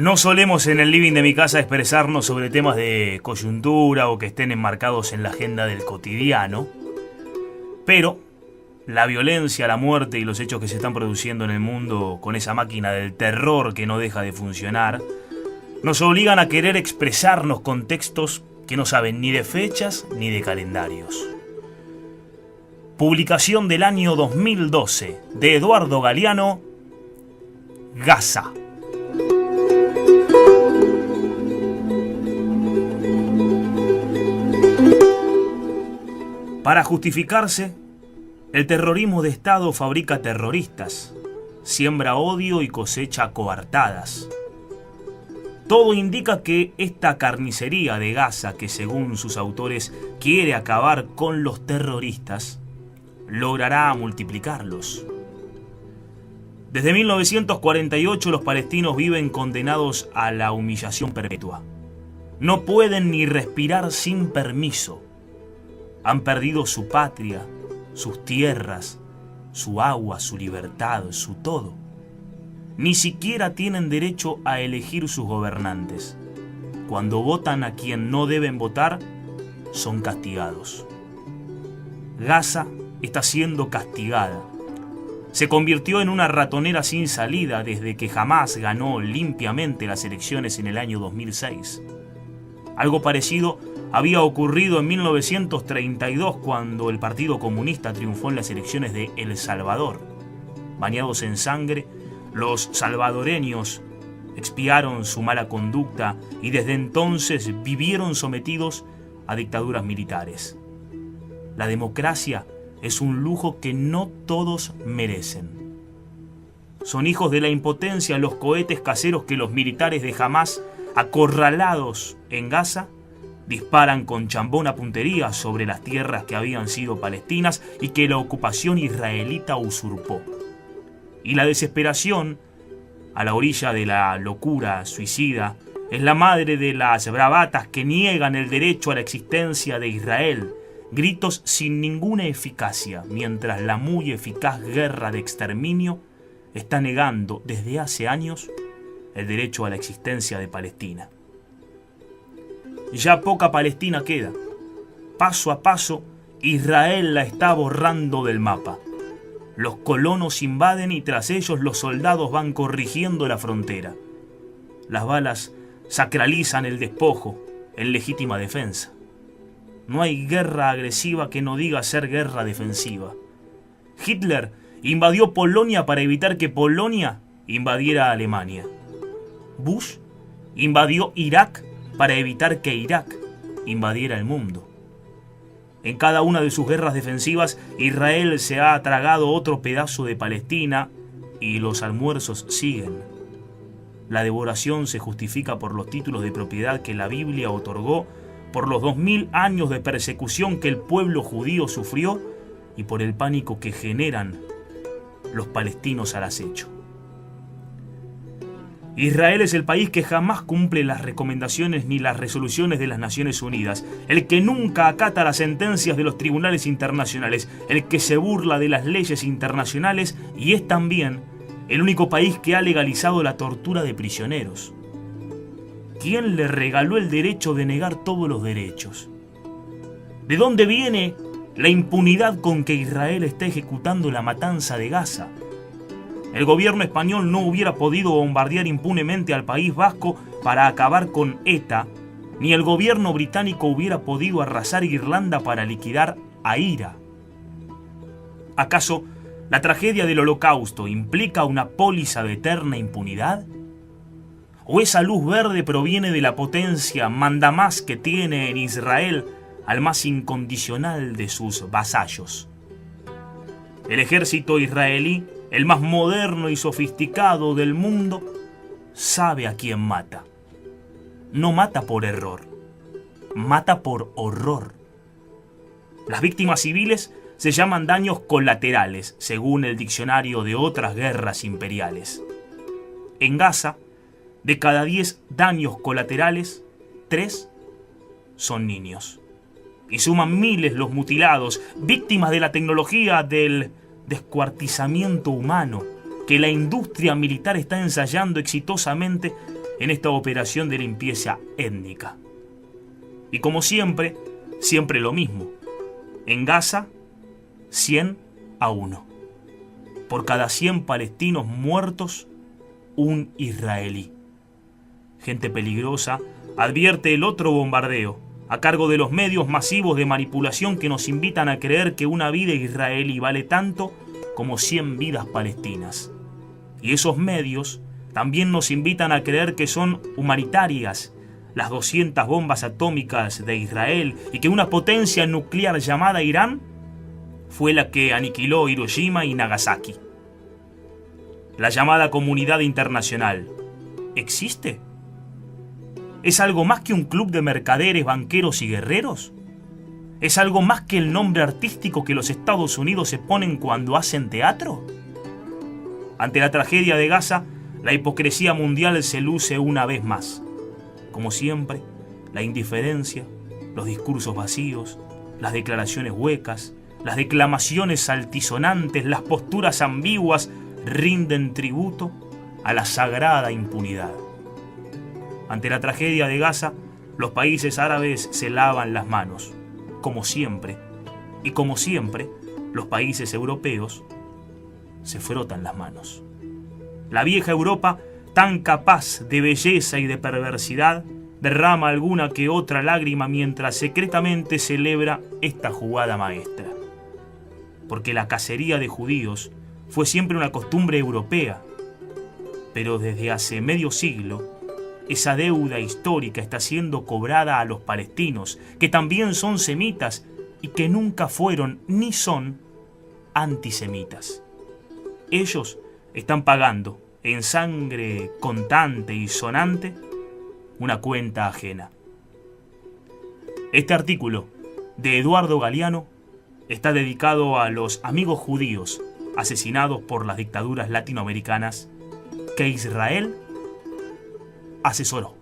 No solemos en el living de mi casa expresarnos sobre temas de coyuntura o que estén enmarcados en la agenda del cotidiano, pero la violencia, la muerte y los hechos que se están produciendo en el mundo con esa máquina del terror que no deja de funcionar, nos obligan a querer expresarnos con textos que no saben ni de fechas ni de calendarios. Publicación del año 2012 de Eduardo Galeano, Gaza. Para justificarse, el terrorismo de Estado fabrica terroristas, siembra odio y cosecha coartadas. Todo indica que esta carnicería de Gaza, que según sus autores quiere acabar con los terroristas, logrará multiplicarlos. Desde 1948 los palestinos viven condenados a la humillación perpetua. No pueden ni respirar sin permiso. Han perdido su patria, sus tierras, su agua, su libertad, su todo. Ni siquiera tienen derecho a elegir sus gobernantes. Cuando votan a quien no deben votar, son castigados. Gaza está siendo castigada. Se convirtió en una ratonera sin salida desde que Hamás ganó limpiamente las elecciones en el año 2006. Algo parecido había ocurrido en 1932 cuando el Partido Comunista triunfó en las elecciones de El Salvador. Bañados en sangre, los salvadoreños expiaron su mala conducta y desde entonces vivieron sometidos a dictaduras militares. La democracia es un lujo que no todos merecen. Son hijos de la impotencia los cohetes caseros que los militares de Hamás, acorralados en Gaza, disparan con chambón puntería sobre las tierras que habían sido palestinas y que la ocupación israelita usurpó. Y la desesperación, a la orilla de la locura suicida, es la madre de las bravatas que niegan el derecho a la existencia de Israel, gritos sin ninguna eficacia, mientras la muy eficaz guerra de exterminio está negando desde hace años el derecho a la existencia de Palestina. Ya poca Palestina queda. Paso a paso, Israel la está borrando del mapa. Los colonos invaden y tras ellos los soldados van corrigiendo la frontera. Las balas sacralizan el despojo en legítima defensa. No hay guerra agresiva que no diga ser guerra defensiva. Hitler invadió Polonia para evitar que Polonia invadiera Alemania. Bush invadió Irak para evitar que Irak invadiera el mundo. En cada una de sus guerras defensivas, Israel se ha tragado otro pedazo de Palestina y los almuerzos siguen. La devoración se justifica por los títulos de propiedad que la Biblia otorgó, por los 2000 años de persecución que el pueblo judío sufrió y por el pánico que generan los palestinos al acecho. Israel es el país que jamás cumple las recomendaciones ni las resoluciones de las Naciones Unidas, el que nunca acata las sentencias de los tribunales internacionales, el que se burla de las leyes internacionales y es también el único país que ha legalizado la tortura de prisioneros. ¿Quién le regaló el derecho de negar todos los derechos? ¿De dónde viene la impunidad con que Israel está ejecutando la matanza de Gaza? El gobierno español no hubiera podido bombardear impunemente al País Vasco para acabar con ETA, ni el gobierno británico hubiera podido arrasar Irlanda para liquidar a IRA. ¿Acaso la tragedia del Holocausto implica una póliza de eterna impunidad? ¿O esa luz verde proviene de la potencia mandamás que tiene en Israel al más incondicional de sus vasallos? El ejército israelí, el más moderno y sofisticado del mundo, sabe a quién mata. No mata por error, mata por horror. Las víctimas civiles se llaman daños colaterales, según el diccionario de otras guerras imperiales. En Gaza, de cada 10 daños colaterales, 3 son niños. Y suman miles los mutilados, víctimas de la tecnología del descuartizamiento humano que la industria militar está ensayando exitosamente en esta operación de limpieza étnica. Y como siempre, siempre lo mismo. En Gaza, 100-1. Por cada 100 palestinos muertos, un israelí. Gente peligrosa advierte el otro bombardeo, a cargo de los medios masivos de manipulación que nos invitan a creer que una vida israelí vale tanto como 100 vidas palestinas. Y esos medios también nos invitan a creer que son humanitarias las 200 bombas atómicas de Israel y que una potencia nuclear llamada Irán fue la que aniquiló Hiroshima y Nagasaki. La llamada comunidad internacional, ¿existe? ¿Es algo más que un club de mercaderes, banqueros y guerreros? ¿Es algo más que el nombre artístico que los Estados Unidos se ponen cuando hacen teatro? Ante la tragedia de Gaza, la hipocresía mundial se luce una vez más. Como siempre, la indiferencia, los discursos vacíos, las declaraciones huecas, las declamaciones altisonantes, las posturas ambiguas rinden tributo a la sagrada impunidad. Ante la tragedia de Gaza, los países árabes se lavan las manos, como siempre, y como siempre, los países europeos se frotan las manos. La vieja Europa, tan capaz de belleza y de perversidad, derrama alguna que otra lágrima mientras secretamente celebra esta jugada maestra. Porque la cacería de judíos fue siempre una costumbre europea, pero desde hace medio siglo, esa deuda histórica está siendo cobrada a los palestinos, que también son semitas y que nunca fueron ni son antisemitas. Ellos están pagando en sangre contante y sonante una cuenta ajena. Este artículo de Eduardo Galeano está dedicado a los amigos judíos asesinados por las dictaduras latinoamericanas que Israel asesoró.